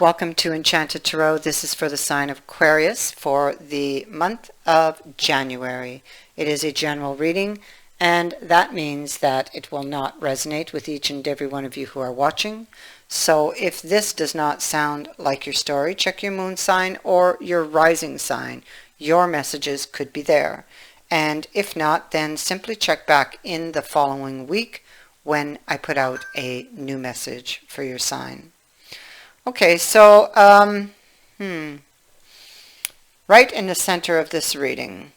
Welcome to Enchanted Tarot. This is for the sign of Aquarius for the month of January. It is a general reading, and that means that it will not resonate with each and every one of you who are watching. So if this does not sound like your story, check your moon sign or your rising sign. Your messages could be there. And if not, then simply check back in the following week when I put out a new message for your sign. Okay, so right in the center of this reading,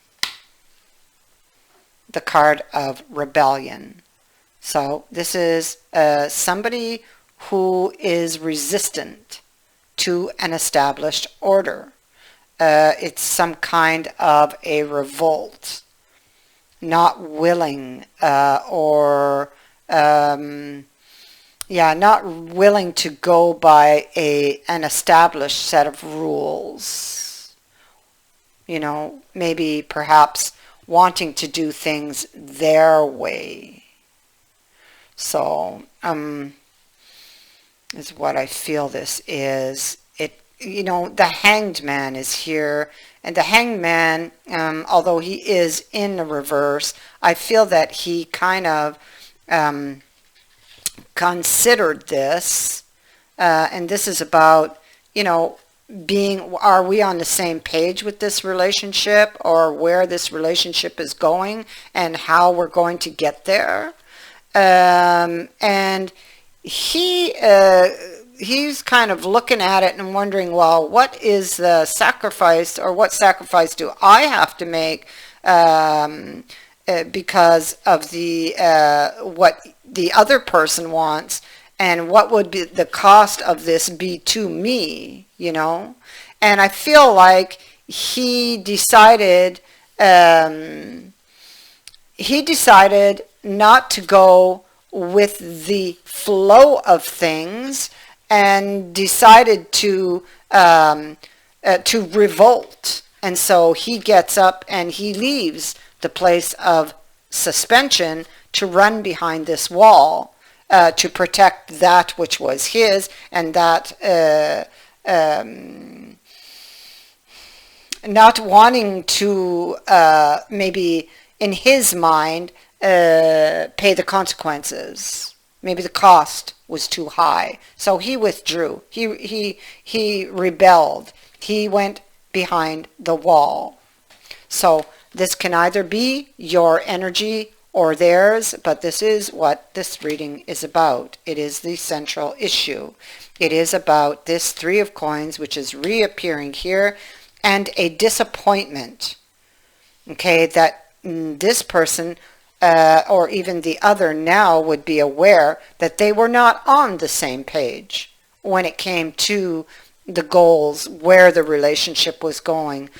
the card of rebellion. So this is somebody who is resistant to an established order. It's some kind of a revolt, not willing not willing to go by an established set of rules. You know, maybe perhaps wanting to do things their way. So, is what I feel this is. The Hanged Man is here, and the Hanged Man, although he is in the reverse, I feel that he kind of considered this, and this is about, are we on the same page with this relationship, or where this relationship is going and how we're going to get there. And he's kind of looking at it and wondering, well, what is the sacrifice, or what sacrifice do I have to make because of the what the other person wants, and what would be the cost of this be to me, And I feel like he decided not to go with the flow of things, and decided to revolt. And so he gets up and he leaves the place of suspension to run behind this wall, to protect that which was his, and that not wanting to maybe in his mind pay the consequences. Maybe the cost was too high, so he withdrew. He rebelled. He went behind the wall. So this can either be your energy or theirs, but this is what this reading is about. It is the central issue. It is about this Three of Coins, which is reappearing here, and a disappointment, okay, that this person or even the other now would be aware that they were not on the same page when it came to the goals, where the relationship was going,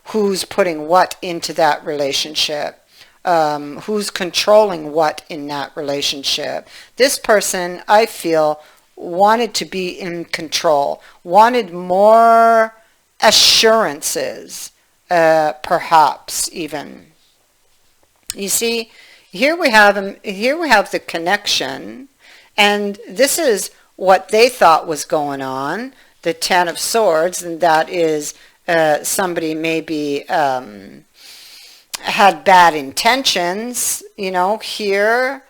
who's putting what into that relationship, who's controlling what in that relationship. This person, I feel, wanted to be in control, wanted more assurances, perhaps even. You see, here we have the connection, and this is what they thought was going on, the Ten of Swords, and that is somebody maybe had bad intentions, here,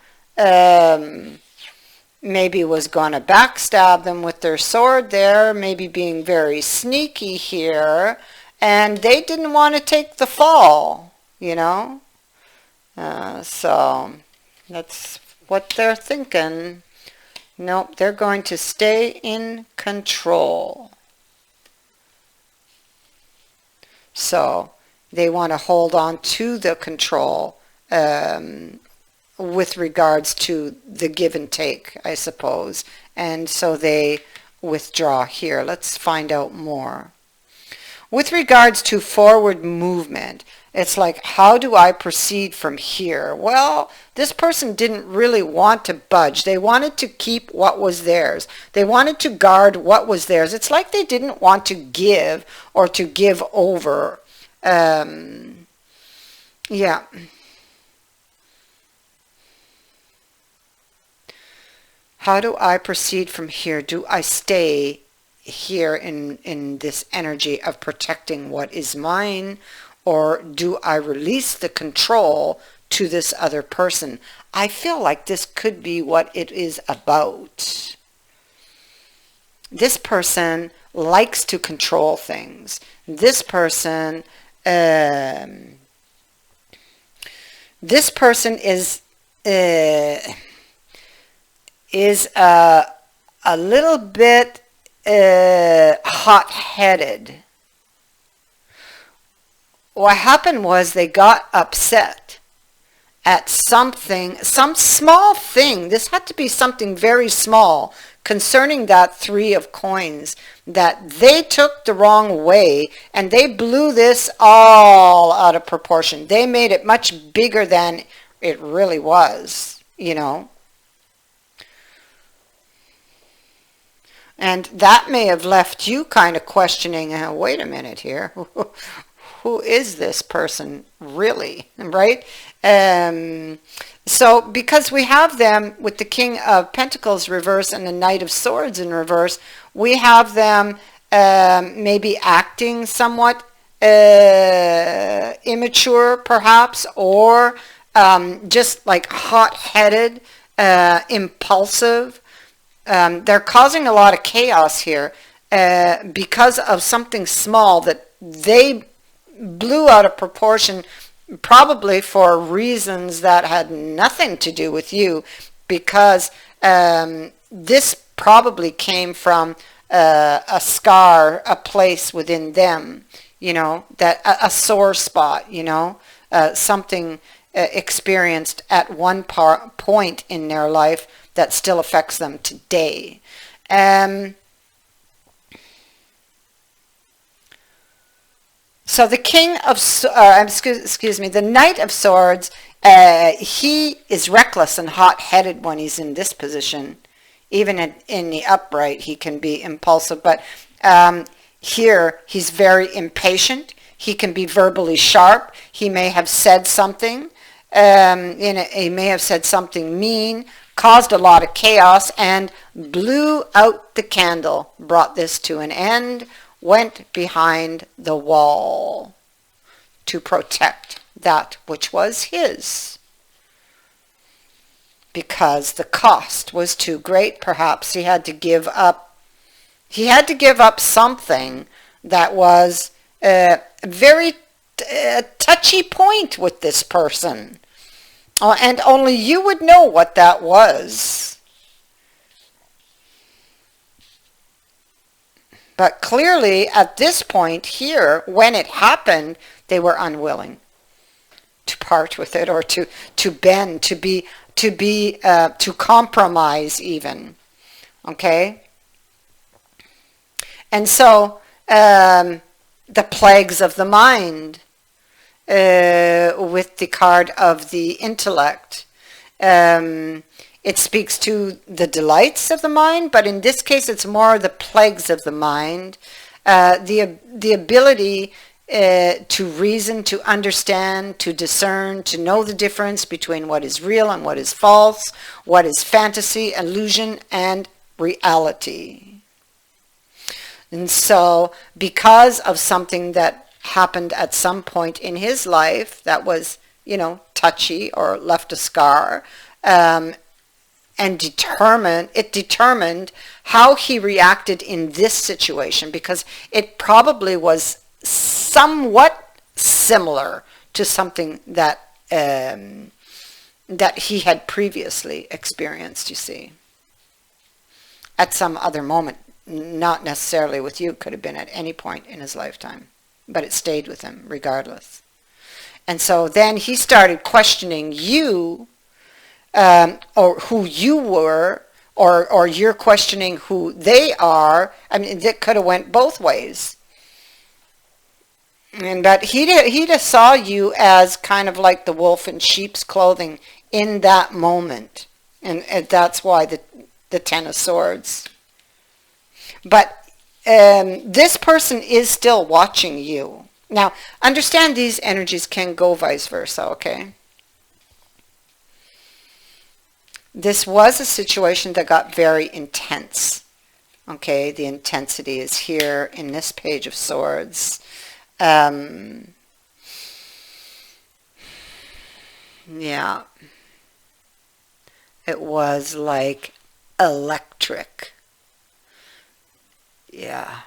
maybe was going to backstab them with their sword there, maybe being very sneaky here, and they didn't want to take the fall, so that's what they're thinking. Nope, they're going to stay in control. So they want to hold on to the control with regards to the give and take, I suppose. And so they withdraw here. Let's find out more. With regards to forward movement, it's like, how do I proceed from here? Well, this person didn't really want to budge. They wanted to keep what was theirs. They wanted to guard what was theirs. It's like they didn't want to give or to give over. How do I proceed from here? Do I stay here in this energy of protecting what is mine, or do I release the control to this other person? I feel like this could be what it is about. This person likes to control things. This person is a little bit hot-headed. What happened was they got upset at something, some small thing. This had to be something very small concerning that 3 of coins that they took the wrong way, and they blew this all out of proportion. They made it much bigger than it really was, you know. And that may have left you kind of questioning, wait a minute here, who is this person really, right? So because we have them with the King of Pentacles reverse and the Knight of Swords in reverse, we have them maybe acting somewhat immature perhaps, or just like hot-headed, impulsive. They're causing a lot of chaos here because of something small that they blew out of proportion, probably for reasons that had nothing to do with you, because this probably came from a scar, a place within them, you know, that a sore spot, you know, something experienced at one point in their life that still affects them today. So the King of, excuse me, the Knight of Swords, he is reckless and hot-headed when he's in this position. Even in the upright, he can be impulsive. But here, he's very impatient. He can be verbally sharp. He may have said something. He may have said something mean, caused a lot of chaos, and blew out the candle, brought this to an end, went behind the wall to protect that which was his. Because the cost was too great, perhaps he had to give up. He had to give up something that was a very touchy point with this person. And only you would know what that was. But clearly, at this point here, when it happened, they were unwilling to part with it, or to bend, to compromise even. Okay? And so, the plagues of the mind, with the card of the intellect, it speaks to the delights of the mind, but in this case it's more the plagues of the mind, the ability to reason, to understand, to discern, to know the difference between what is real and what is false, what is fantasy, illusion, and reality. And so, because of something that happened at some point in his life that was, you know, touchy or left a scar, and determined how he reacted in this situation, because it probably was somewhat similar to something that that he had previously experienced, you see, at some other moment. Not necessarily with you, could have been at any point in his lifetime, but it stayed with him regardless. And so then he started questioning you, or who you were, or you're questioning who they are. I mean, it could have went both ways. And that he just saw you as kind of like the wolf in sheep's clothing in that moment. And that's why the Ten of Swords. But this person is still watching you. Now, understand these energies can go vice versa, okay? This was a situation that got very intense. Okay, the intensity is here in this Page of Swords. Yeah. It was like electric. Yeah.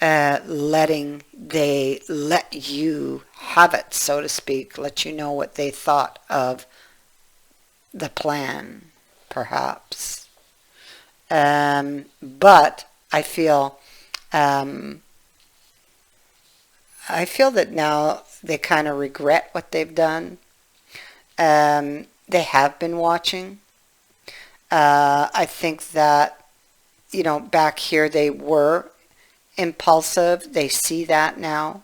They let you have it, so to speak, let you know what they thought of the plan, perhaps. But I feel that now they kind of regret what they've done. They have been watching. I think that, you know, back here they were impulsive. They see that now.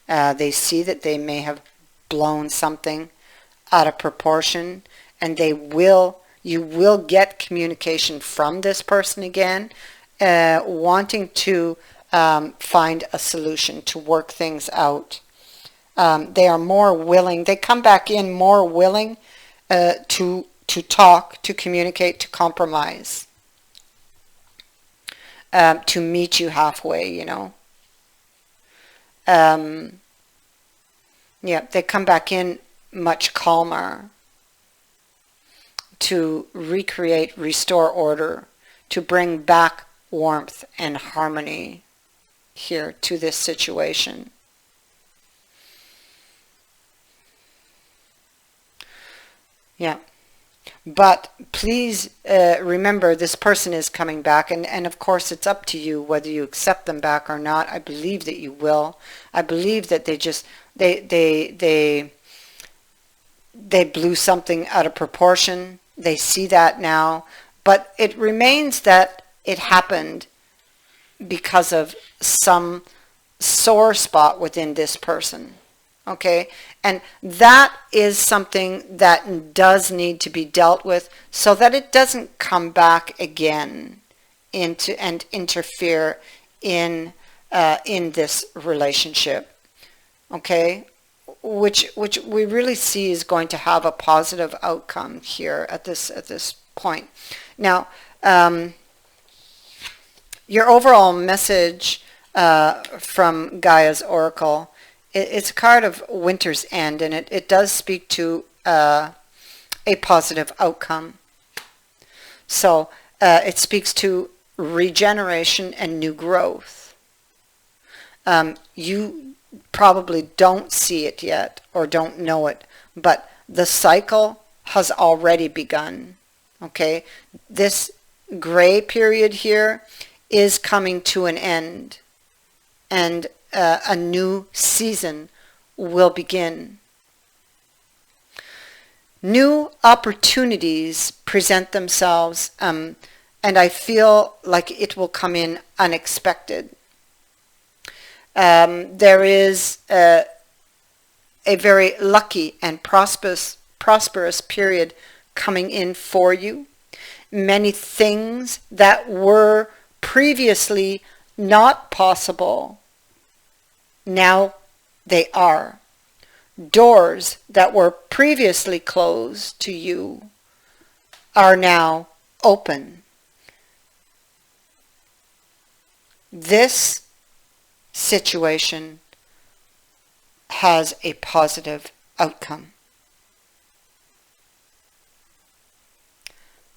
They see that they may have blown something out of proportion, and you will get communication from this person again, wanting to find a solution, to work things out. They are more willing. They come back in more willing to talk, to communicate, to compromise, to meet you halfway, you know. Yeah, they come back in much calmer to recreate, restore order, to bring back warmth and harmony here to this situation. Yeah. But please remember, this person is coming back, and of course it's up to you whether you accept them back or not. I believe that you will. I believe that they blew something out of proportion. They see that now, but it remains that it happened because of some sore spot within this person. Okay, and that is something that does need to be dealt with so that it doesn't come back again into and interfere in this relationship. Okay, which we really see is going to have a positive outcome here at this point. Now, your overall message from Gaia's Oracle. It's a card of Winter's End, and it does speak to a positive outcome. So it speaks to regeneration and new growth. You probably don't see it yet or don't know it, but the cycle has already begun. Okay, this gray period here is coming to an end, and a new season will begin. New opportunities present themselves, and I feel like it will come in unexpected. There is a very lucky and prosperous period coming in for you. Many things that were previously not possible, now they are. Doors that were previously closed to you are now open. This situation has a positive outcome.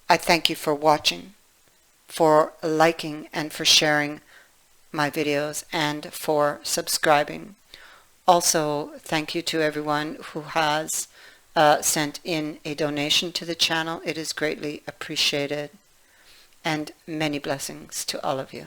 I thank you for watching, for liking, and for sharing my videos, and for subscribing. Also, thank you to everyone who has sent in a donation to the channel. It is greatly appreciated, and many blessings to all of you.